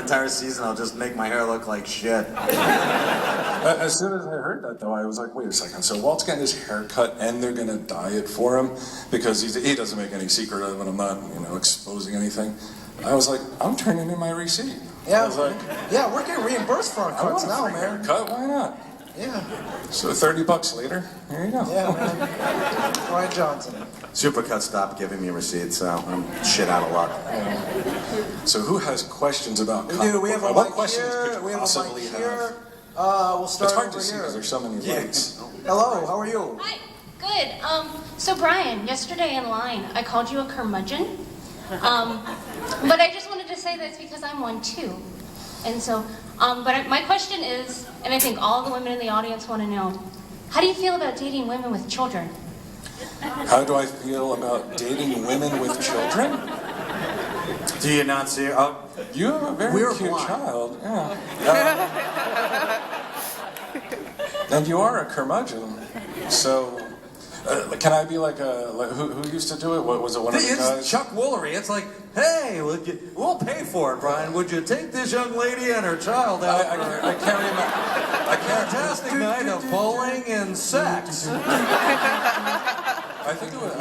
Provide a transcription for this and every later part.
entire season, I'll just make my hair look like shit. As soon as I heard that, though, I was like, wait a second. So Walt's getting his hair cut, and they're gonna dye it for him because he doesn't make any secret of it. I'm not, exposing anything. I was like, I'm turning in my receipt. Yeah, I was like, yeah, we're getting reimbursed for our cuts now, man. Cut? Why not? Yeah. So $30 later, here you go. Yeah, man. Bryan Johnson. Supercut stopped giving me receipts, so I'm shit out of luck. So who has questions about comic Dude, we have a what mic questions here. could you We have a possibly mic have? here. We'll start It's hard over to see here. because there's so many lights. Hello, how are you? Hi, good. So Bryan, yesterday in line, I called you a curmudgeon. But I just wanted to say that's because I'm one too. And so, my question is, and I think all the women in the audience want to know, how do you feel about dating women with children? How do I feel about dating women with children? Do you not see? You have a very cute blind. child. Yeah. And you are a curmudgeon. So, can I be like who used to do it? What was it? One of the It's guys? Chuck Woolery. It's like, hey, we'll pay for it, Bryan. Would you take this young lady and her child out I for can't remember. a fantastic night of bowling and sex? I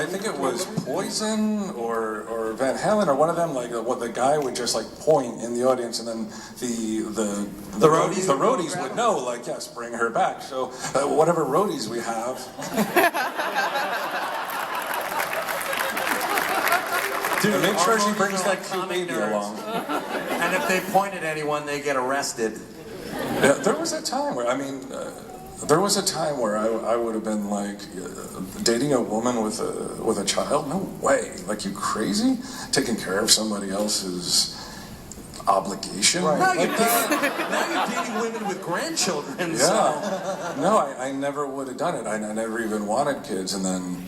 think it was Poison or Van Halen or one of them. Like what the guy would just like point in the audience, and then the roadies would know. Like, yes, bring her back. So whatever roadies we have. Dude, Make sure she brings that that cute baby along. And if they point at anyone, they get arrested. Yeah, there was a time where I would have been like dating a woman with a child. No way! Like, you crazy? Taking care of somebody else's obligation. Right. Now you're dating women with grandchildren. Yeah. So. No, I never would have done it. I never even wanted kids, and then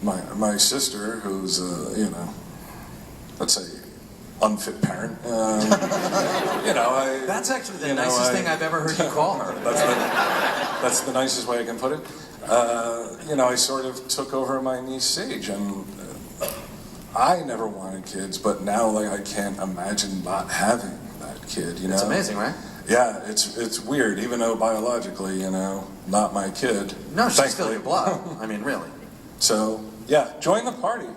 my sister, who's let's say unfit parent. That's actually the nicest thing I've ever heard you call her. That's the nicest way I can put it. I sort of took over my niece Sage, and I never wanted kids, but now like I can't imagine not having that kid. It's amazing, right? Yeah, it's weird, even though biologically, not my kid. No, she's thankfully. still your blood. I mean, really. So, yeah, join the party,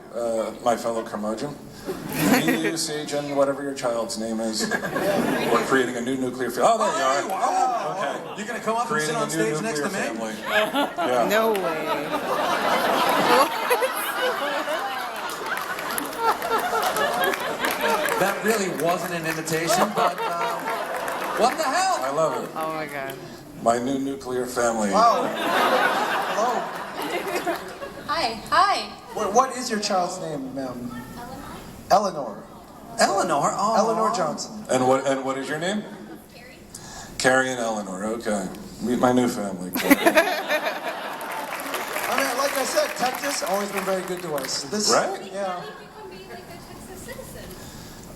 my fellow curmudgeon. Me, you, Sage, and whatever your child's name is. We're creating a new nuclear family. Oh, there you are. Okay. You're going to come up Creating and sit on a new stage next to nuclear me? family. Yeah. No way. That really wasn't an invitation, but what the hell? I love it. Oh my god. My new nuclear family. Wow. Hello. Hi. What is your child's name, ma'am? Eleanor. Eleanor? Oh. Eleanor Johnson. And what is your name? Carrie and Eleanor. Okay. Meet my new family. I mean, like I said, Texas always been very good to us. Right? Yeah.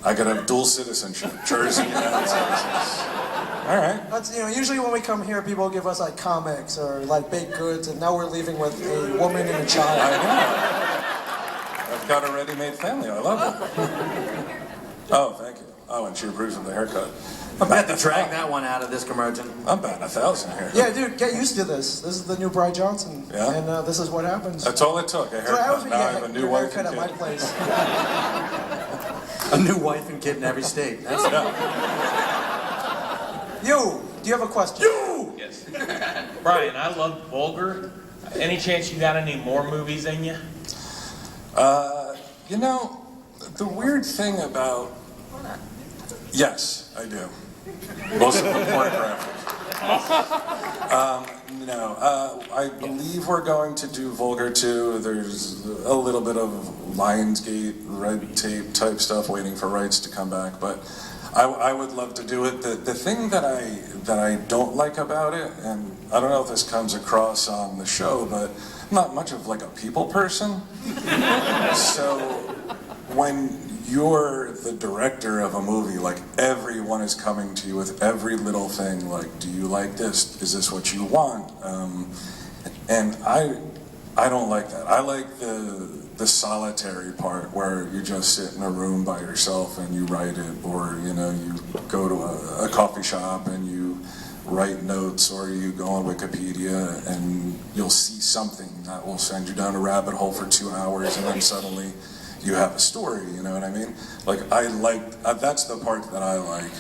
I could have dual citizenship, Jersey and Texas. All right. That's, usually when we come here, people give us like comics or like baked goods, and now we're leaving with a woman and a child. I know. I've got a ready-made family. I love it. Oh, thank you. Oh, and she approves of the haircut. I'm about to drag that one out of this curmudgeon. I'm batting 1,000 here. Yeah, dude, get used to this. This is the new Bryan Johnson. Yeah? And this is what happens. That's all it took. A So I always haircut. Now I have a get new your wife haircut and at my kid. place. A new wife and kid in every state. That's You, do you have a question? You! Yes. Bryan, I love Vulgar. Any chance you got any more movies in you? The weird thing about... Yes, I do. Most of them pornographic. I believe we're going to do Vulgar 2. There's a little bit of Lionsgate, red tape type stuff waiting for rights to come back, but I would love to do it. The thing that I don't like about it, and I don't know if this comes across on the show, but I'm not much of like a people person. So when you're the director of a movie, like everyone is coming to you with every little thing, like, do you like this? Is this what you want? And I don't like that. I like the the solitary part where you just sit in a room by yourself and you write it, or you know, you go to a coffee shop and you write notes, or you go on Wikipedia and you'll see something that will send you down a rabbit hole for 2 hours, and then suddenly you have a story. You know what I mean? Like that's the part that I like.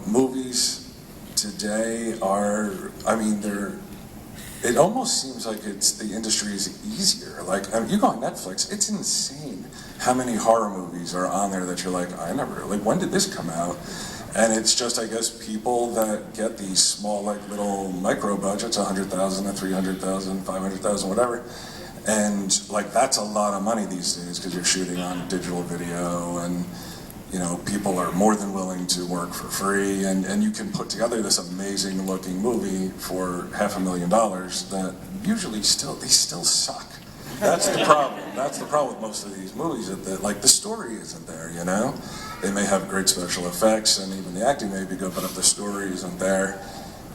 Movies today are, I mean, it almost seems like the industry is easier. Like, I mean, you go on Netflix, it's insane how many horror movies are on there that you're like, when did this come out? And it's just, I guess, people that get these small, like, little micro budgets, 100,000 to 300,000, 500,000, whatever. And, like, that's a lot of money these days because you're shooting on digital video, and, you know, people are more than willing to work for free, and you can put together this amazing looking movie for $500,000 that usually they still suck. That's the problem. That's the problem with most of these movies, that like the story isn't there, you know? They may have great special effects and even the acting may be good, but if the story isn't there,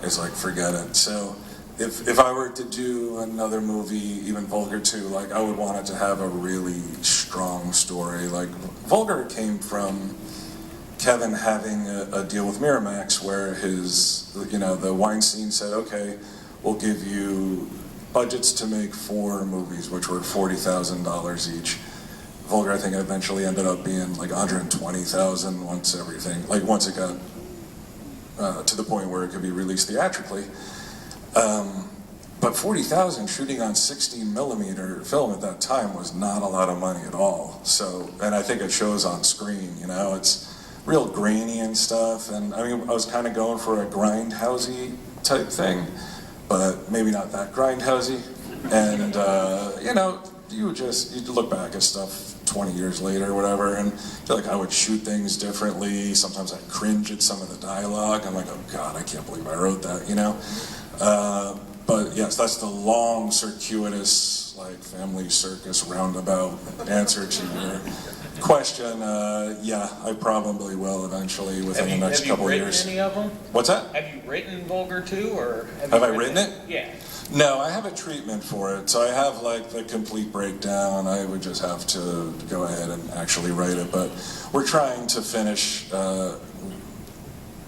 it's like, forget it. So if I were to do another movie, even Vulgar 2, like, I would want it to have a really strong story. Like, Vulgar came from Kevin having a deal with Miramax where the Weinstein said, okay, we'll give you budgets to make 4 movies, which were $40,000 each. Vulgar, I think, eventually ended up being like $120,000 once it got to the point where it could be released theatrically. But $40,000 shooting on 16mm film at that time was not a lot of money at all. So, and I think it shows on screen, you know, it's real grainy and stuff. And I mean, I was kind of going for a grindhousey type thing, but maybe not that grindhousey. And, you know, you look back at stuff 20 years later or whatever, and I feel like I would shoot things differently. Sometimes I cringe at some of the dialogue. I'm like, oh God, I can't believe I wrote that, you know? But yes, that's the long, circuitous, like, family circus roundabout answer to your question. Yeah, I probably will eventually within the next couple of years. Have you written any of them? What's that? Have you written Vulgar 2, or have I written it? Yeah. No, I have a treatment for it, so I have like the complete breakdown. I would just have to go ahead and actually write it, but we're trying to finish the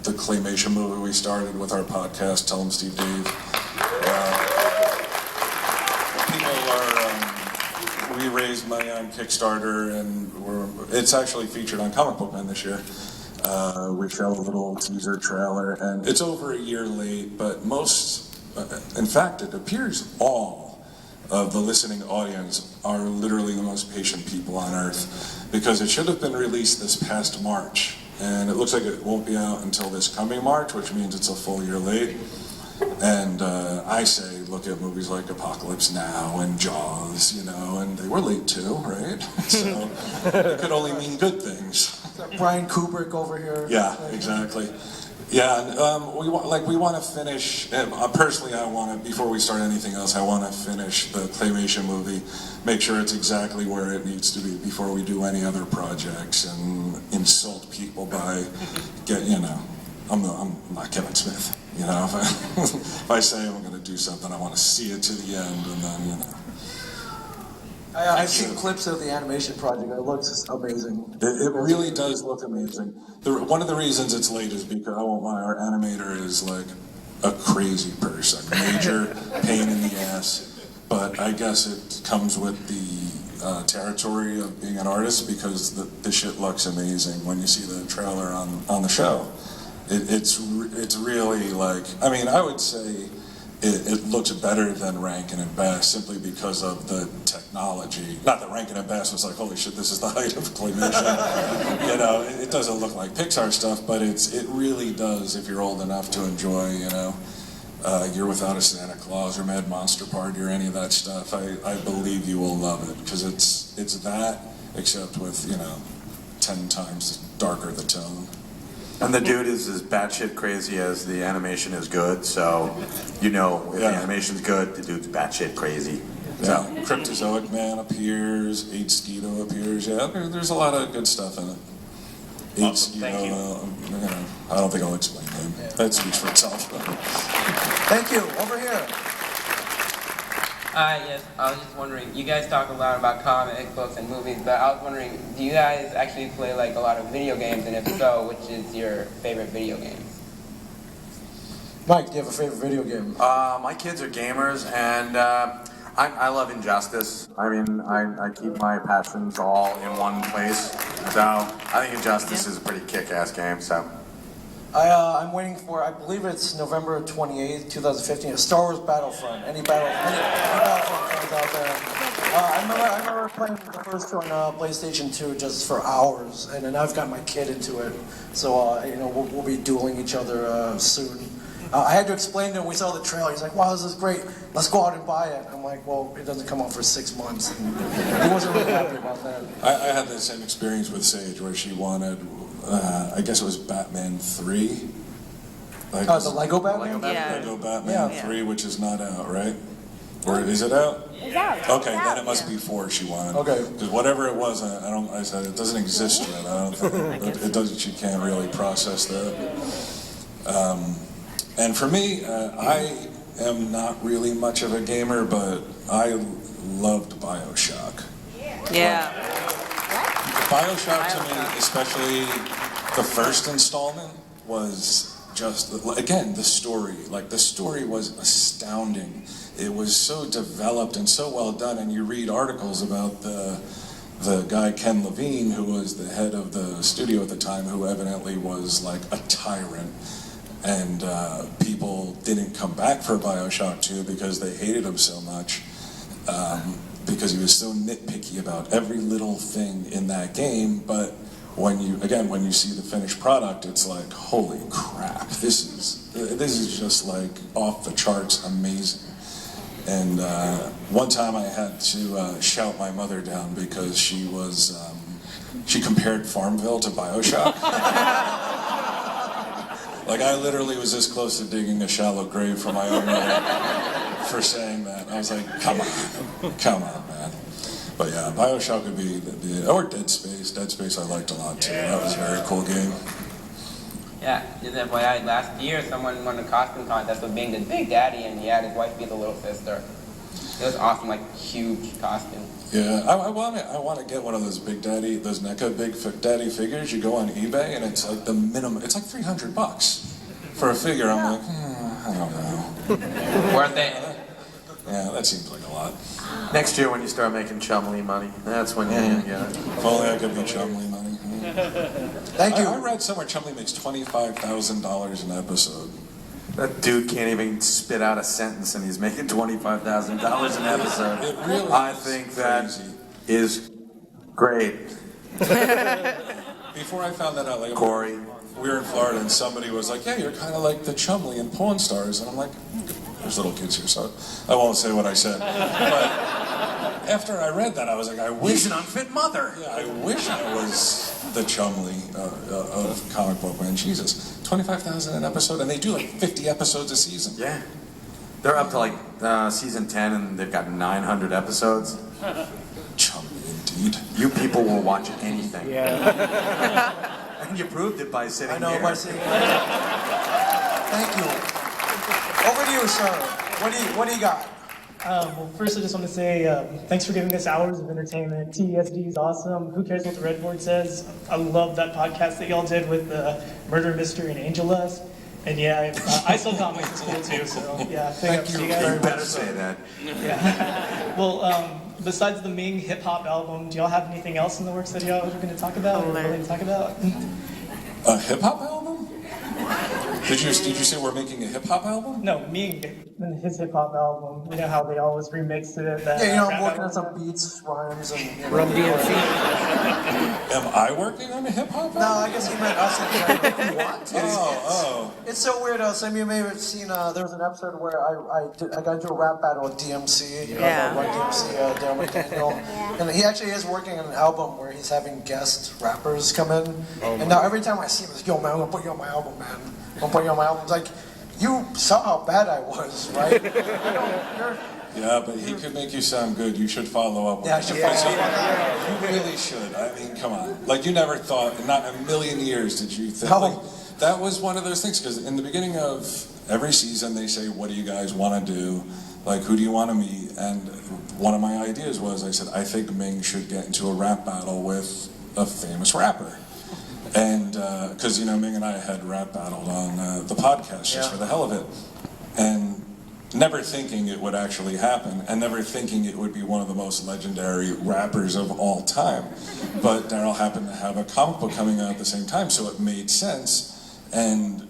claymation movie we started with our podcast, Tell 'em Steve Dave. We raised money on Kickstarter, and it's actually featured on Comic Book Man this year. We showed a little teaser trailer, and it's over a year late, but in fact, it appears all of the listening audience are literally the most patient people on earth, because it should have been released this past March, and it looks like it won't be out until this coming March, which means it's a full year late. And I say, look at movies like Apocalypse Now and Jaws, you know, and they were late too, right? So it could only mean good things. Brian Kubrick over here. Yeah, exactly. Yeah, we want to finish. Personally, I want to, before we start anything else, I want to finish the claymation movie, make sure it's exactly where it needs to be before we do any other projects and insult people by I'm not Kevin Smith. You know, if I say I'm going to do something, I want to see it to the end, and then, you know. I've seen clips of the animation project. It looks amazing. It really does look amazing. One of the reasons it's late is because, I won't lie, our animator is like a crazy person. Major pain in the ass. But I guess it comes with the territory of being an artist, because the shit looks amazing when you see the trailer on the show. It's really like, I mean, I would say it looks better than Rankin and Bass simply because of the technology. Not that Rankin and Bass was like, holy shit, this is the height of claymation. You know, it doesn't look like Pixar stuff, but it really does, if you're old enough to enjoy, you know, You're Without a Santa Claus or Mad Monster Party or any of that stuff. I believe you will love it, because it's that, except with, 10 times darker the tone. And the dude is as batshit crazy as the animation is good, so if the animation's good, the dude's batshit crazy. Yeah, Cryptozoic Man appears, Eight Skeeto appears. Yeah, there's a lot of good stuff in it. Eight Awesome, thank you. I don't think I'll explain him. That speaks for itself. Thank you. Over here. Hi, yes, I was just wondering, you guys talk a lot about comic books and movies, but I was wondering, do you guys actually play like a lot of video games, and if so, which is your favorite video game? Mike, do you have a favorite video game? My kids are gamers, and I love Injustice. I mean, I keep my passions all in one place. So I think Injustice is a pretty kick-ass game. So I'm waiting for, I believe it's November 28th, 2015, a Star Wars Battlefront. Any Battlefront fans out there? I remember playing the first one on PlayStation 2 just for hours, and then I've got my kid into it. So, we'll be dueling each other soon. I had to explain to him, we saw the trailer, he's like, wow, this is great, let's go out and buy it. I'm like, well, it doesn't come out for 6 months. And he wasn't really happy about that. I had the same experience with Sage where she wanted, I guess it was Batman 3. Like, The Lego Batman? Lego Batman 3, which is not out, right? Or is it out? It's out. Okay, then it must be 4 she wanted. Okay. Because whatever it was, I said it doesn't exist yet. I don't think it doesn't. She can't really process that. And for me, I am not really much of a gamer, but I loved BioShock. Yeah. BioShock to me, especially the first installment, was just, again, the story. Like, the story was astounding. It was so developed and so well done, and you read articles about the guy Ken Levine, who was the head of the studio at the time, who evidently was like a tyrant. And people didn't come back for BioShock 2 because they hated him so much, because he was so nitpicky about every little thing in that game. But when you see the finished product, it's like, holy crap, this is just like off the charts amazing. And one time I had to shout my mother down because she compared Farmville to BioShock. Like, I literally was this close to digging a shallow grave for my own mother for saying that. I was like, come on, man. But yeah, BioShock would be or Dead Space. Dead Space I liked a lot too. That was a very cool game. Yeah, just FYI, last year someone won a costume contest with being the Big Daddy, and he had his wife be the little sister. It was awesome, like, huge costume. Yeah, I want to get one of those those NECA Big Daddy figures. You go on eBay and it's like the minimum. It's like $300 for a figure. I'm like, I don't know. Worth it. Yeah, that seems like a lot. next year when you start making Chumley money, that's when you're gonna get it. If only I could be Chumley money. Thank you. I read somewhere Chumley makes $25,000 an episode. That dude can't even spit out a sentence, and he's making $25,000 an episode. It really I is think crazy. that is great. Before I found that out, like Corey. we were in Florida, and somebody was like, "Yeah, you're kind of like the Chumley in Pawn Stars," and I'm like, "There's little kids here, so I won't say what I said." But after I read that, I was like, "I wish." He's an unfit mother. Yeah, I wish I was the Chumley of comic book man. Jesus, $25,000 an episode, and they do like 50 episodes a season. Yeah. They're up to like season 10, and they've got 900 episodes. Chumley, indeed. You people will watch anything. Yeah. And you proved it by sitting I know, here. by saying thank you. Over to you, sir. What do you got? Well, first I just want to say thanks for giving us hours of entertainment. TESD is awesome. Who cares what the Red Board says? I love that podcast that y'all did with Murder Mystery and Angel Dust. And yeah, I sell comics in school too, so yeah. Thank you. You Very better much. say that. Yeah. Well, besides the Ming hip hop album, do y'all have anything else in the works that y'all are going to talk about or willing to talk about? A hip hop album? Did you say we're making a hip hop album? No, Ming and his hip hop album. You know how they always remix it. Yeah, I'm working on some beats, rhymes, and Run DMC. Am I working on a hip hop album? No, I guess he meant us in general. What? Oh. It's so weird. Some of you may have seen. There was an episode where I got into a rap battle with DMC. Yeah. Run DMC, Darryl McDaniel, and he actually is working on an album where he's having guest rappers come in. And now every time I see him, he's like, "Yo, man, I'm gonna put you on my album, man. I'm gonna put you on my album." It's like, you saw how bad I was, right? Yeah, but he could make you sound good. You should follow up with Yeah, I him. should follow up. You really should. I mean, come on. Like, you never thought, not in a million years did you think. No. Like, that was one of those things, because in the beginning of every season, they say, what do you guys want to do? like, who do you want to meet? And one of my ideas was, I said, I think Ming should get into a rap battle with a famous rapper. And, because, Ming and I had rap battled on the podcast just for the hell of it. And never thinking it would actually happen, and never thinking it would be one of the most legendary rappers of all time. But Daryl happened to have a comic book coming out at the same time, so it made sense. And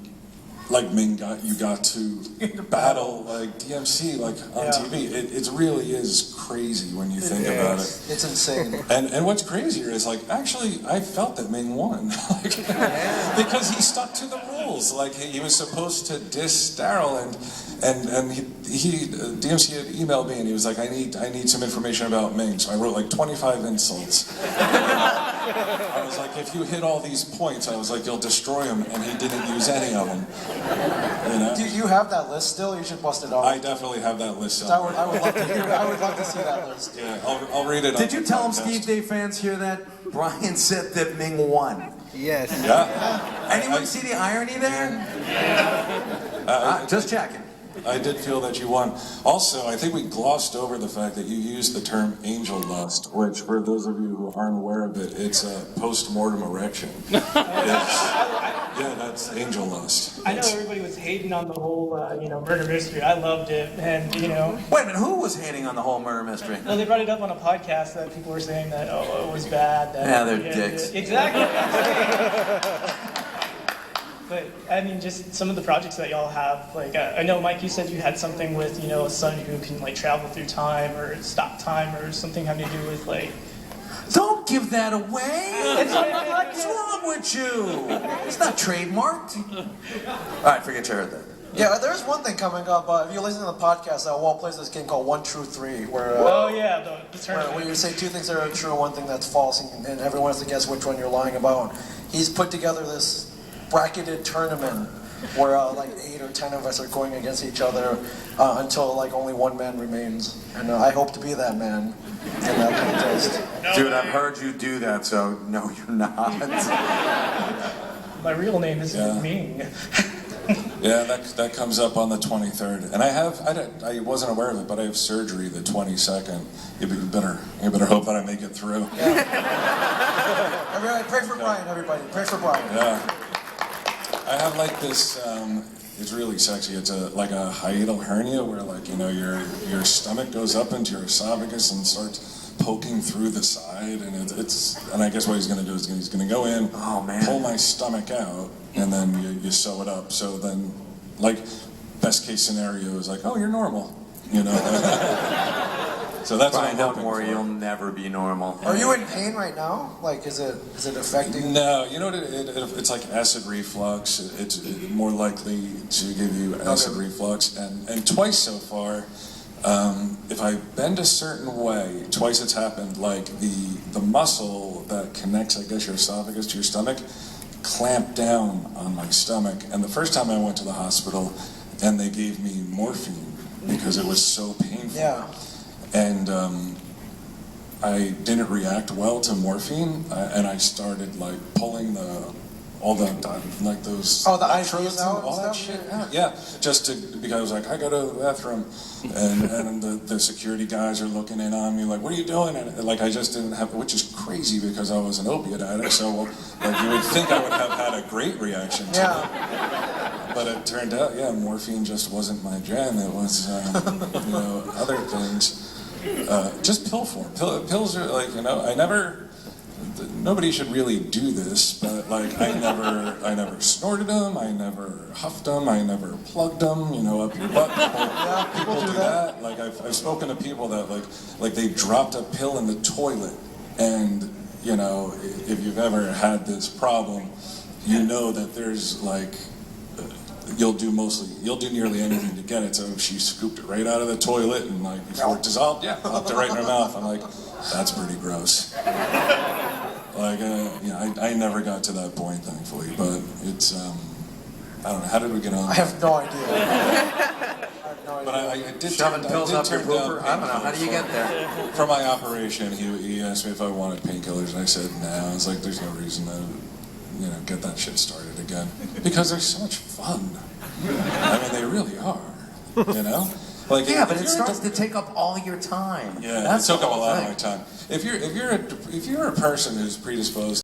like Ming you got to battle like DMC like on TV. It really is crazy when you think about it. It's insane. And what's crazier is like actually I felt that Ming won because he stuck to the rules. Like he was supposed to diss Daryl and he DMC had emailed me and he was like I need some information about Ming. So I wrote like 25 insults. I was like, if you hit all these points, I was like, you'll destroy him, and he didn't use any of them. Do you have that list still? You should bust it out. I definitely have that list. I would love to hear. I would love to see that list. Yeah, I'll read it. Did you tell him, Steve Day fans hear that? Brian said that Ming won. Yes. Yeah. Anyone see the irony there? Just checking. I did feel that you won. Also, I think we glossed over the fact that you used the term angel lust, which, for those of you who aren't aware of it, it's a post-mortem erection. Yeah, that's angel lust. I know everybody was hating on the whole, murder mystery. I loved it, and Wait a minute, who was hating on the whole murder mystery? well, they brought it up on a podcast that people were saying that it was bad. That, they're dicks. Exactly. But I mean, just some of the projects that y'all have. Like I know, Mike, you said you had something with a son who can like travel through time or stop time or something having to do with like. Don't give that away! What's wrong with you? It's not trademarked. All right, forget you heard that. Yeah, there's one thing coming up. If you listen to the podcast, Walt plays this game called 1 True 3, where the tournament. where you say two things that are true and one thing that's false, and everyone has to guess which one you're lying about. He's put together this bracketed tournament where like 8 or 10 of us are going against each other until like only one man remains, and I hope to be that man in that contest. Dude, I've heard you do that, so no, you're not. My real name is Ming. Yeah, that comes up on the 23rd, and I wasn't aware of it, but I have surgery the 22nd. You better hope that I make it through. Yeah. Everybody, pray for Brian. Everybody, pray for Brian. Yeah. I have like this. It's really sexy. It's like a hiatal hernia where your stomach goes up into your esophagus and starts poking through the side, and and I guess what he's going to do is he's going to go in, pull my stomach out, and then you sew it up. So then, like, best case scenario is like, oh, you're normal, So that's Brian, what I'm don't hoping worry, for. you'll never be normal. Are you in pain right now? Like, is it affecting? No, you know what? It's like acid reflux. It's more likely to give you acid reflux, and twice so far. If I bend a certain way, twice it's happened. Like the muscle that connects, I guess, your esophagus to your stomach, clamped down on my stomach. And the first time I went to the hospital, and they gave me morphine because it was so painful. Yeah. And I didn't react well to morphine, and I started like pulling all the like those the electrodes IVs out, all that stuff? shit out. Yeah, because I was like, I go to the bathroom, and the security guys are looking in on me like, what are you doing? And like I just didn't have, which is crazy because I was an opiate addict. So like you would think I would have had a great reaction to it. But it turned out, morphine just wasn't my jam. It was other things. Just pill form. Pills are like, nobody should really do this, but like I never snorted them, I never huffed them, I never plugged them, up your butt. People do that. Like I've spoken to people that like they dropped a pill in the toilet, and if you've ever had this problem, that there's like you'll do nearly anything to get it. So she scooped it right out of the toilet and like before it dissolved, popped it right in her mouth. I'm like, that's pretty gross. Like, I never got to that point, thankfully, but it's, I don't know, how did we get on? I have no idea. But I did Shoving pills up your turn down pooper? I don't know, how do you get there? For my operation, he asked me if I wanted painkillers, and I said no. I was like, there's no reason to, get that shit started again. Because they're so much fun. I mean, they really are, Like, Yeah, but if it you're starts to take up all your time. Yeah, That's it took the up a whole lot of thing. my time. If you're a person who's predisposed